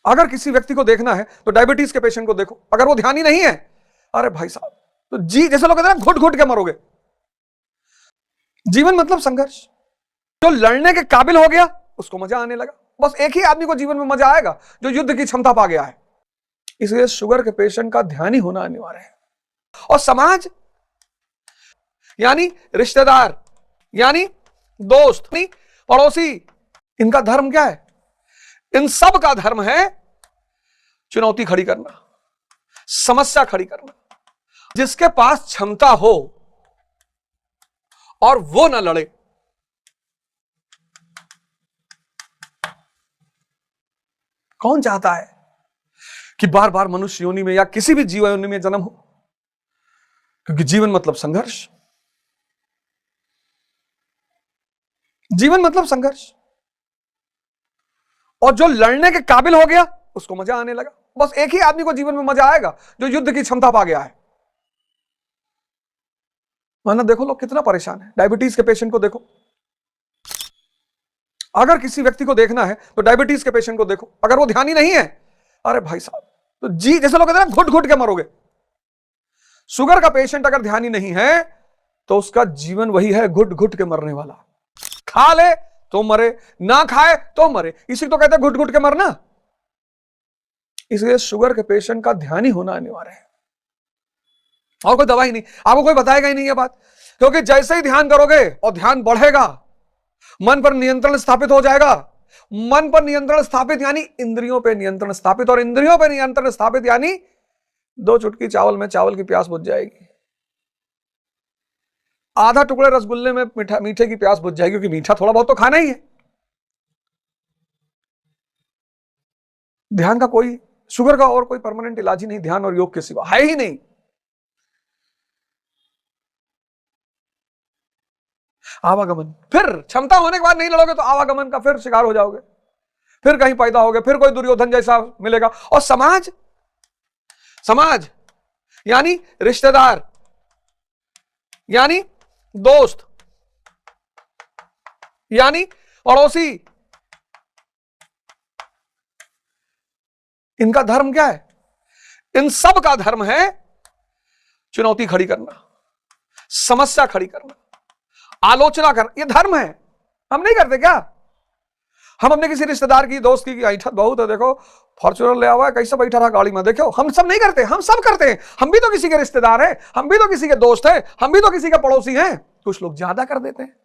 अगर किसी व्यक्ति को देखना है तो डायबिटीज के पेशेंट को देखो, अगर वो ध्यान ही नहीं है, अरे भाई साहब, तो जी जैसे लोग कहते हैं घुट घुट के मरोगे। जीवन मतलब संघर्ष। जो लड़ने के काबिल हो गया उसको मजा आने लगा। बस एक ही आदमी को जीवन में मजा आएगा जो युद्ध की क्षमता पा गया है। इसलिए शुगर के पेशेंट का ध्यान ही होना अनिवार्य है। और समाज यानी रिश्तेदार, यानी दोस्त, यानी पड़ोसी, इनका धर्म क्या है? इन सब का धर्म है चुनौती खड़ी करना, समस्या खड़ी करना। जिसके पास क्षमता हो और वो ना लड़े, कौन चाहता है कि बार बार मनुष्य योनि में या किसी भी जीव योनि में जन्म हो? क्योंकि जीवन मतलब संघर्ष। जीवन मतलब संघर्ष। और जो लड़ने के काबिल हो गया उसको मजा आने लगा। बस एक ही आदमी को जीवन में मजा आएगा जो युद्ध की क्षमता पा गया है। वरना देखो लोग कितना परेशान है। डायबिटीज के पेशेंट को देखो, अगर किसी व्यक्ति को देखना है तो डायबिटीज के पेशेंट को देखो, अगर वो ध्यान ही नहीं है, अरे भाई साहब, तो जी जैसे लोग कहते हैं घुट घुट के मरोगे। शुगर का पेशेंट अगर ध्यान ही नहीं है तो उसका जीवन वही है, घुट घुट के मरने वाला। खा ले तो मरे, ना खाए तो मरे, इसी तो कहते हैं घुट घुट के मरना। इसलिए शुगर के पेशेंट का ध्यान ही होना अनिवार्य है। और कोई दवा ही नहीं, आपको कोई बताएगा ही नहीं ये बात। क्योंकि जैसे ही ध्यान करोगे और ध्यान बढ़ेगा, मन पर नियंत्रण स्थापित हो जाएगा। मन पर नियंत्रण स्थापित यानी इंद्रियों पे नियंत्रण स्थापित, और इंद्रियों पे नियंत्रण स्थापित यानी 2 चुटकी चावल में चावल की प्यास बुझ जाएगी, आधा टुकड़े रसगुल्ले में मीठे की प्यास बुझ जाएगी, क्योंकि मीठा थोड़ा बहुत तो खाना ही है। ध्यान का कोई, शुगर का और कोई परमानेंट इलाज ही नहीं ध्यान और योग के सिवा, है ही नहीं। आवागमन, फिर क्षमता होने के बाद नहीं लड़ोगे तो आवागमन का फिर शिकार हो जाओगे, फिर कहीं पैदा होगे, फिर कोई दुर्योधन जैसा मिलेगा। और समाज, समाज यानी रिश्तेदार, यानी दोस्त, यानी पड़ोसी, इनका धर्म क्या है? इन सब का धर्म है चुनौती खड़ी करना, समस्या खड़ी करना, आलोचना करना। ये धर्म है। हम नहीं करते क्या? हम अपने किसी रिश्तेदार की, दोस्त की ऐठत बहुत है, देखो फॉर्च्यूनर ले आवा है, कैसा बैठा रहा गाड़ी में, देखो। हम सब नहीं करते, हम सब करते हैं। हम भी तो किसी के रिश्तेदार हैं, हम भी तो किसी के दोस्त हैं, हम भी तो किसी के पड़ोसी हैं। कुछ लोग ज्यादा कर देते हैं।